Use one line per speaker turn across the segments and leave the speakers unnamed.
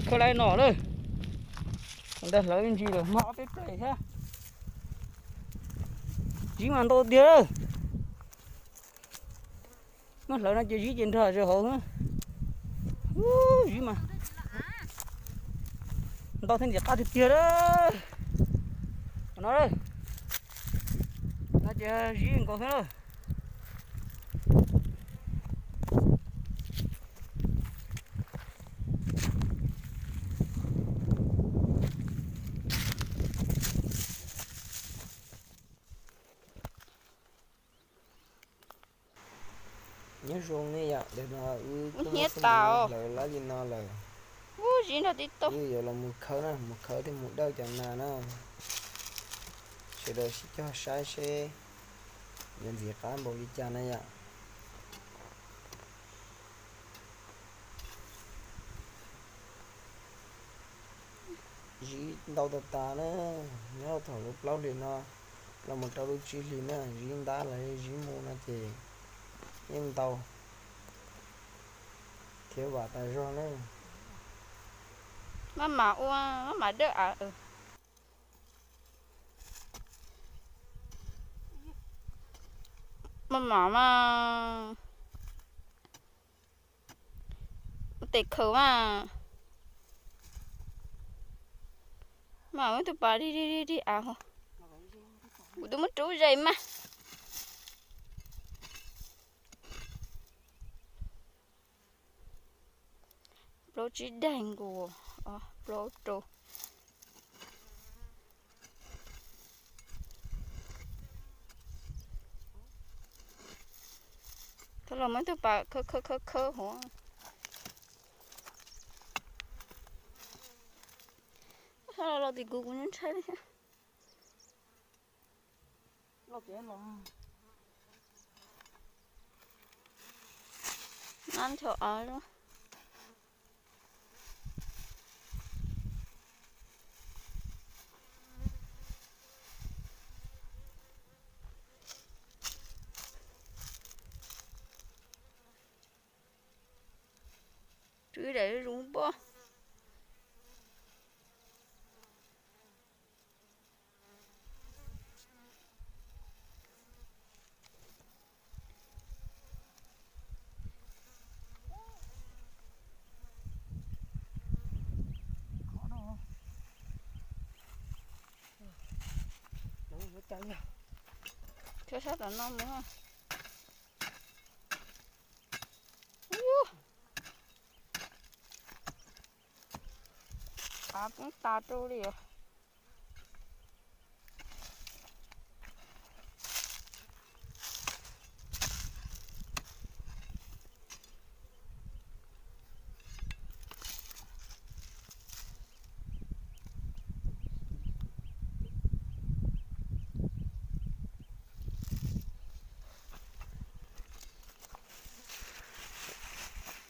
khơi lại nọ đây đây lấy cái gì rồi mỏ cái này ha chỉ mà tôi tiếc rồi nó lấy nó chỉ dí trên trời rồi hổ gì mà tao thấy giật tao thì tiếc đó nó đây nó chỉ dí còn thế thôi
nhớ ruộng này vậy để mà
nhớ tao
lời lá gì nó lời
gì nó tí to
như vậy là một khởi thì một đâu chẳng nào nó sẽ được cho sai xe nhân việc cán bộ đi cha này vậy gì đâu ta nữa nhớ thằng lúc lâu liền nó là một trâu chi liền nữa riêng đá là riêng mua nó thì nhưng tàu thiếu bà tài do nữa
mà đỡ à mà tịch khử mà mới tụi bà đi à hả tụi mất trú dây mà lô chỉ đèn của lô trù thôi là mấy tụi bà khơ hả sao là thì cũng nhận thấy đấy lo chế lòng ăn cho ai đó chứ để rung bó cho sát là non nữa cũng ta trâu đi à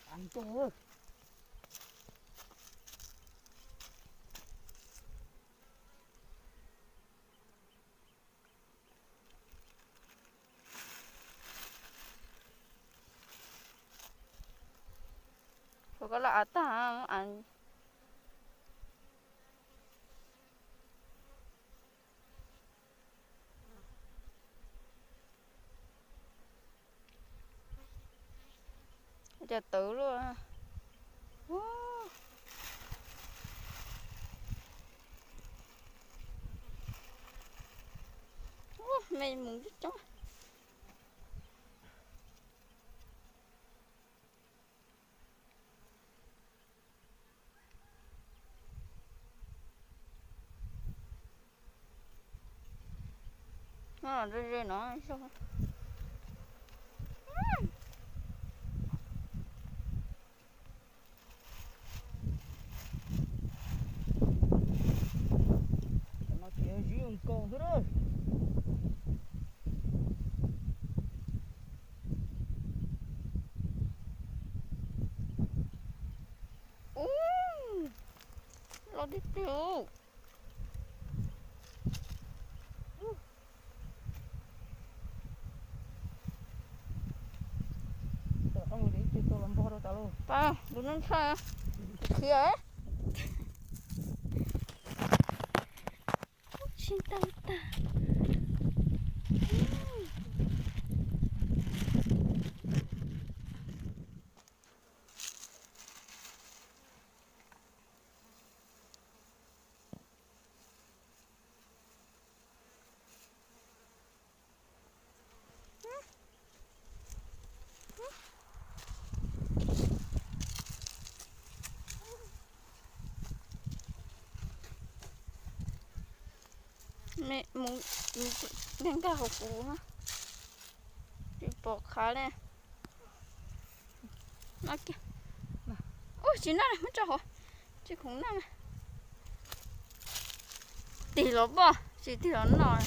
ăn chưa có là ta ăn giờ tự luôn mày muốn chút chó nó là rơi nó sao nó chỉ riêng con thôi đó lo đi tiêu không đi tiêu làm bao đâu ta luôn ta đừng nên sai kia ấy
Xin tao ta. Mẹ muốn đang cả hộp củ ha, đi bỏ khá này, nó kìa, ôi chị nó này mất cho họ, chị cũng nằm, tỉ nó bỏ, chị tỉ nó nổi,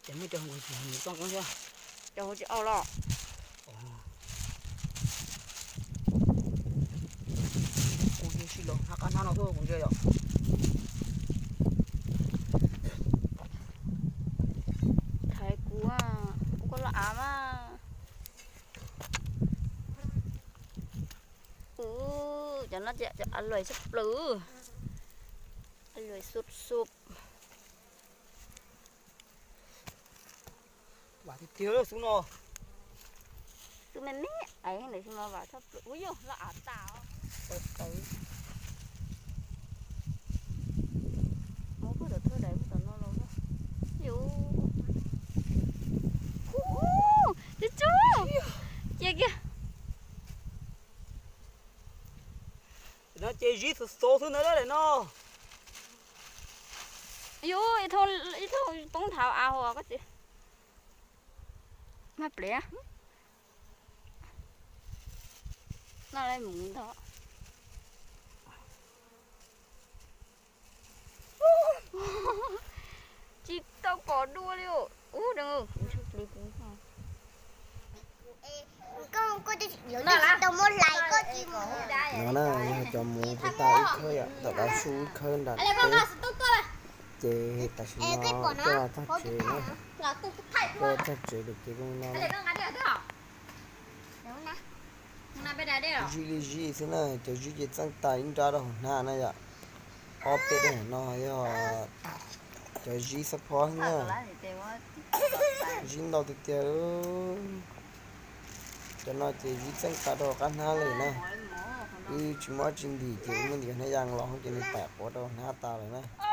chém mấy trong người con chưa cho chị ao lo ôi xin lỗi hạ ăn nó thôi cũng chơi rồi
thấy cú à, cú có lạ mà, cho nó chạy cho ăn lời súp lử, ăn lời súp súp.
bà thì tiêu rồi xuống nó
Tụi mình mẹ ấy để xem nó vào thấp ui dồi nó ảo tảo tới mỗi cái đợt thôi đấy tao nó lâu đó dù đi chú kia kia
nó chơi gì số thứ nữa đó để nó
dù ít thôi bóng thảo ao à cái gì mà bể nó lại muốn đó chị tao có đua liệu đừng
có đi giữ đi tao muốn lại có chim
nó là cho muốn cái tao ít khơi ạ tao đã su ít khơi đã chế ta xin nó cho ta chế nó cho ta chế được cái con nó duy thế này cho duy tăng tài in ra đâu na này ạ ốp đấy nó cho duy support nha duy đâu thì tiêu cho nó chỉ duy tăng tài đâu cái na này nè chỉ mỗi chuyện gì thì mình thì nó giang lo không chỉ mình bẹp của đâu na ta này nè